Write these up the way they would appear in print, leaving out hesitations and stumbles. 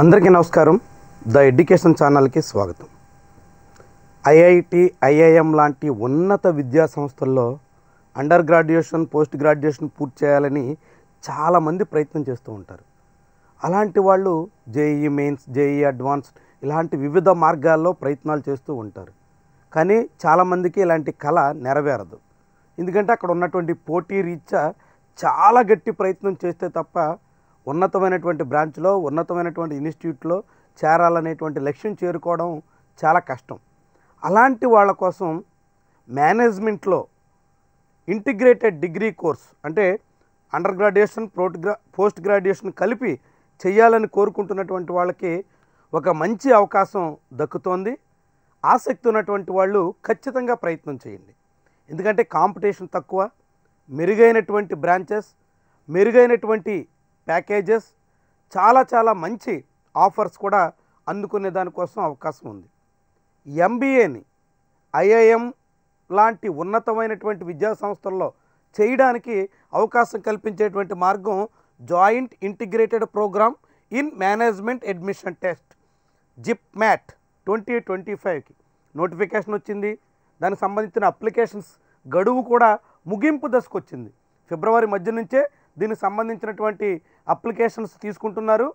అందరికీ నమస్కారం. The education ఛానల్కి స్వాగతం. ఐఐటి, ఐఐఎం లాంటి ఉన్నత విద్యా సంస్థల్లో అండర్ గ్రాడ్యుయేషన్, పోస్ట్ గ్రాడ్యుయేషన్ పూర్తి చేయాలని చాలామంది ప్రయత్నం చేస్తూ ఉంటారు. అలాంటి వాళ్ళు జేఈఈ మెయిన్స్, జేఈఈ అడ్వాన్స్డ్ ఇలాంటి వివిధ మార్గాల్లో ప్రయత్నాలు చేస్తూ ఉంటారు. కానీ చాలామందికి ఇలాంటి కళ నెరవేరదు. ఎందుకంటే అక్కడ ఉన్నటువంటి పోటీ రీత్యా చాలా గట్టి ప్రయత్నం చేస్తే తప్ప ఉన్నతమైనటువంటి బ్రాంచ్లో, ఉన్నతమైనటువంటి ఇన్స్టిట్యూట్లో చేరాలనేటువంటి లక్ష్యం చేరుకోవడం చాలా కష్టం. అలాంటి వాళ్ళ కోసం మేనేజ్మెంట్లో ఇంటిగ్రేటెడ్ డిగ్రీ కోర్స్ అంటే అండర్ గ్రాడ్యుయేషన్, పోస్ట్ గ్రాడ్యుయేషన్ కలిపి చేయాలని కోరుకుంటున్నటువంటి వాళ్ళకి ఒక మంచి అవకాశం దక్కుతోంది. ఆసక్తి ఉన్నటువంటి వాళ్ళు ఖచ్చితంగా ప్రయత్నం చేయండి. ఎందుకంటే కాంపిటీషన్ తక్కువ, మెరుగైనటువంటి బ్రాంచెస్, మెరుగైనటువంటి ప్యాకేజెస్, చాలా మంచి ఆఫర్స్ కూడా అందుకునే దానికోసం అవకాశం ఉంది. ఎంబీఏని ఐఐఎం లాంటి ఉన్నతమైనటువంటి విద్యా సంస్థల్లో చేయడానికి అవకాశం కల్పించేటువంటి మార్గం joint integrated programme in management admission test JIPMAT 2025కి నోటిఫికేషన్ వచ్చింది. దానికి సంబంధించిన అప్లికేషన్స్ గడువు కూడా ముగింపు దశకు వచ్చింది. ఫిబ్రవరి మధ్య నుంచే దీనికి సంబంధించినటువంటి అప్లికేషన్స్ తీసుకుంటున్నారు.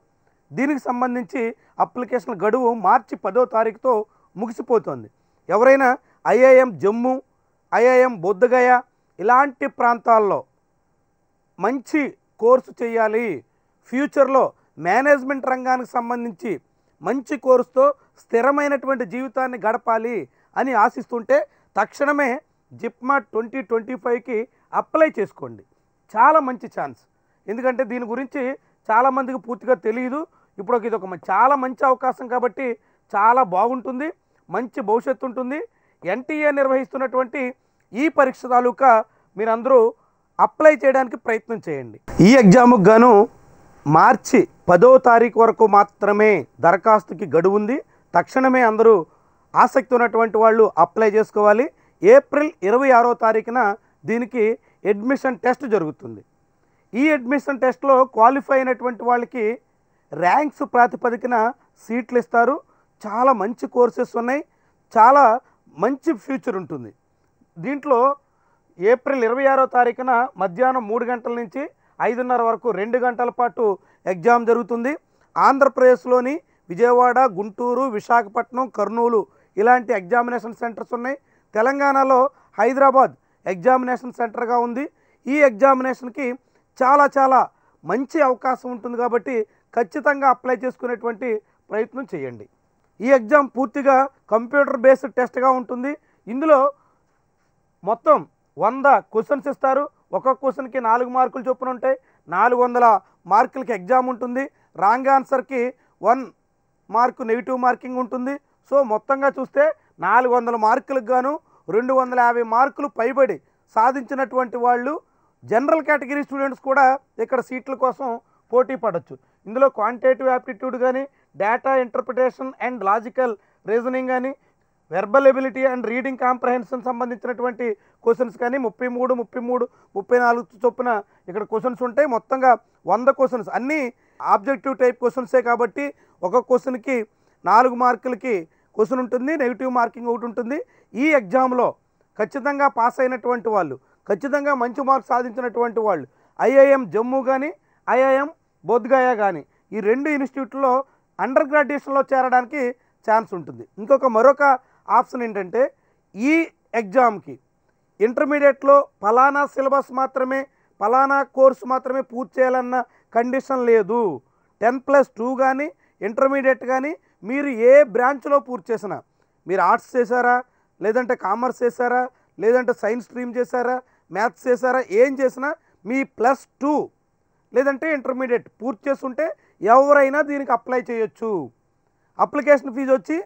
దీనికి సంబంధించి అప్లికేషన్ గడువు మార్చి 10వ తారీఖుతో ముగిసిపోతుంది. ఎవరైనా ఐఐఎం జమ్మూ, ఐఐఎం బుద్ధగయ ఇలాంటి ప్రాంతాల్లో మంచి కోర్సు చేయాలి, ఫ్యూచర్లో మేనేజ్మెంట్ రంగానికి సంబంధించి మంచి కోర్సుతో స్థిరమైనటువంటి జీవితాన్ని గడపాలి అని ఆశిస్తుంటే తక్షణమే జిప్మ్యాట్ 2025కి అప్లై చేసుకోండి. చాలా మంచి ఛాన్స్. ఎందుకంటే దీని గురించి చాలామందికి పూర్తిగా తెలియదు. ఇప్పుడు ఇది ఒక చాలా మంచి అవకాశం కాబట్టి చాలా బాగుంటుంది, మంచి భవిష్యత్తు ఉంటుంది. ఎన్టీఏ నిర్వహిస్తున్నటువంటి ఈ పరీక్ష తాలూకా మీరందరూ అప్లై చేయడానికి ప్రయత్నం చేయండి. ఈ ఎగ్జామ్కి గాను మార్చి 10వ తారీఖు వరకు మాత్రమే దరఖాస్తుకి గడువు ఉంది. తక్షణమే అందరూ ఆసక్తి ఉన్నటువంటి వాళ్ళు అప్లై చేసుకోవాలి. ఏప్రిల్ 26వ తారీఖున దీనికి అడ్మిషన్ టెస్ట్ జరుగుతుంది. ఈ అడ్మిషన్ టెస్ట్లో క్వాలిఫై అయినటువంటి వాళ్ళకి ర్యాంక్స్ ప్రాతిపదికన సీట్లు ఇస్తారు. చాలా మంచి కోర్సెస్ ఉన్నాయి, చాలా మంచి ఫ్యూచర్ ఉంటుంది. దీంట్లో ఏప్రిల్ 26వ తారీఖున మధ్యాహ్నం 3 గంటల నుంచి 5:30 వరకు 2 గంటల పాటు ఎగ్జామ్ జరుగుతుంది. ఆంధ్రప్రదేశ్లోని విజయవాడ, గుంటూరు, విశాఖపట్నం, కర్నూలు ఇలాంటి ఎగ్జామినేషన్ సెంటర్స్ ఉన్నాయి. తెలంగాణలో హైదరాబాద్ ఎగ్జామినేషన్ సెంటర్గా ఉంది. ఈ ఎగ్జామినేషన్కి చాలా మంచి అవకాశం ఉంటుంది కాబట్టి ఖచ్చితంగా అప్లై చేసుకునేటువంటి ప్రయత్నం చేయండి. ఈ ఎగ్జామ్ పూర్తిగా కంప్యూటర్ బేస్డ్ టెస్ట్గా ఉంటుంది. ఇందులో మొత్తం 100 క్వశ్చన్స్ ఇస్తారు. ఒక్కొక్క క్వశ్చన్కి 4 మార్కులు చొప్పున ఉంటాయి. 400 మార్కులకి ఎగ్జామ్ ఉంటుంది. రాంగ్ ఆన్సర్కి 1 మార్కు నెగిటివ్ మార్కింగ్ ఉంటుంది. సో మొత్తంగా చూస్తే 400 మార్కులకు గాను 250 మార్కులు పైబడి సాధించినటువంటి వాళ్ళు జనరల్ కేటగిరీ స్టూడెంట్స్ కూడా ఇక్కడ సీట్ల కోసం పోటీ పడవచ్చు. ఇందులో క్వాంటిటేటివ్ యాప్టిట్యూడ్ కానీ, data interpretation and logical reasoning కానీ, verbal ability and reading comprehension సంబంధించినటువంటి క్వశ్చన్స్ కానీ 33, 34 చొప్పున ఇక్కడ క్వశ్చన్స్ ఉంటాయి. మొత్తంగా 100 క్వశ్చన్స్ అన్నీ ఆబ్జెక్టివ్ టైప్ క్వశ్చన్సే కాబట్టి ఒక క్వశ్చన్కి 4 మార్కులకి క్వశ్చన్ ఉంటుంది, నెగిటివ్ మార్కింగ్ ఒకటి ఉంటుంది. ఈ ఎగ్జామ్లో ఖచ్చితంగా పాస్ అయినటువంటి వాళ్ళు, ఖచ్చితంగా మంచి మార్క్స్ సాధించినటువంటి వాళ్ళు ఐఐఎం జమ్మూ కానీ, ఐఐఎం బుద్ధగయ కానీ ఈ 2 ఇన్స్టిట్యూట్లో అండర్ గ్రాడ్యుయేషన్లో చేరడానికి ఛాన్స్ ఉంటుంది. మరొక ఆప్షన్ ఏంటంటే ఈ ఎగ్జామ్కి ఇంటర్మీడియట్లో ఫలానా సిలబస్ మాత్రమే, ఫలానా కోర్సు మాత్రమే పూర్తి చేయాలన్న కండిషన్ లేదు. 10+2 కానీ, ఇంటర్మీడియట్ కానీ మీరు ఏ బ్రాంచ్లో పూర్తి చేసినా, మీరు ఆర్ట్స్ చేశారా, లేదంటే కామర్స్ చేశారా, లేదంటే సైన్స్ స్ట్రీమ్ చేశారా, మ్యాథ్స్ చేశారా, ఏం చేసినా మీ +2 లేదంటే ఇంటర్మీడియట్ పూర్తి చేస్తుంటే ఎవరైనా దీనికి అప్లై చేయొచ్చు. అప్లికేషన్ ఫీజు వచ్చి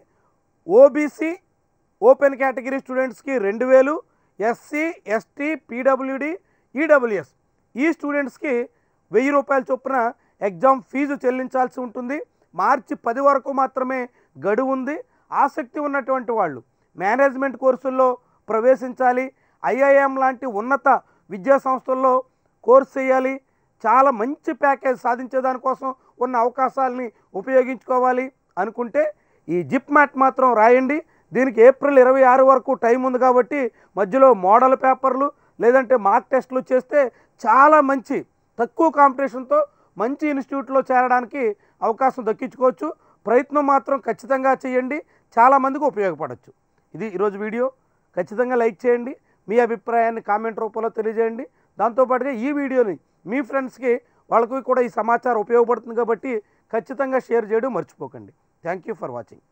ఓబీసీ ఓపెన్ కేటగిరీ స్టూడెంట్స్కి 2000, ఎస్సీ, ఎస్టీ, పీడబ్ల్యూడి, ఈడబ్ల్యూఎస్ ఈ స్టూడెంట్స్కి 1000 రూపాయల చొప్పున ఎగ్జామ్ ఫీజు చెల్లించాల్సి ఉంటుంది. మార్చి 10 వరకు మాత్రమే గడువు ఉంది. ఆసక్తి ఉన్నటువంటి వాళ్ళు మేనేజ్మెంట్ కోర్సుల్లో ప్రవేశించాలి, ఐఐఎం లాంటి ఉన్నత విద్యా సంస్థల్లో కోర్సు చేయాలి, చాలా మంచి ప్యాకేజ్ సాధించే దానికోసం ఉన్న అవకాశాలని ఉపయోగించుకోవాలి అనుకుంటే ఈ జిప్ మ్యాట్ మాత్రం రాయండి. దీనికి ఏప్రిల్ 26 వరకు టైం ఉంది కాబట్టి మధ్యలో మోడల్ పేపర్లు లేదంటే మార్క్ టెస్టులు చేస్తే చాలా మంచి తక్కువ కాంపిటీషన్తో మంచి ఇన్స్టిట్యూట్లో చేరడానికి అవకాశం దక్కించుకోవచ్చు. ప్రయత్నం మాత్రం ఖచ్చితంగా చేయండి, చాలామందికి ఉపయోగపడవచ్చు. ఇది ఈరోజు వీడియో. ఖచ్చితంగా లైక్ చేయండి, మీ అభిప్రాయాన్ని కామెంట్ రూపంలో తెలియజేయండి. దాంతోపాటుగా ఈ వీడియోని మీ ఫ్రెండ్స్కి వాళ్ళకి కూడా ఈ సమాచారం ఉపయోగపడుతుంది కాబట్టి ఖచ్చితంగా షేర్ చేయడం మర్చిపోకండి. Thank you for watching.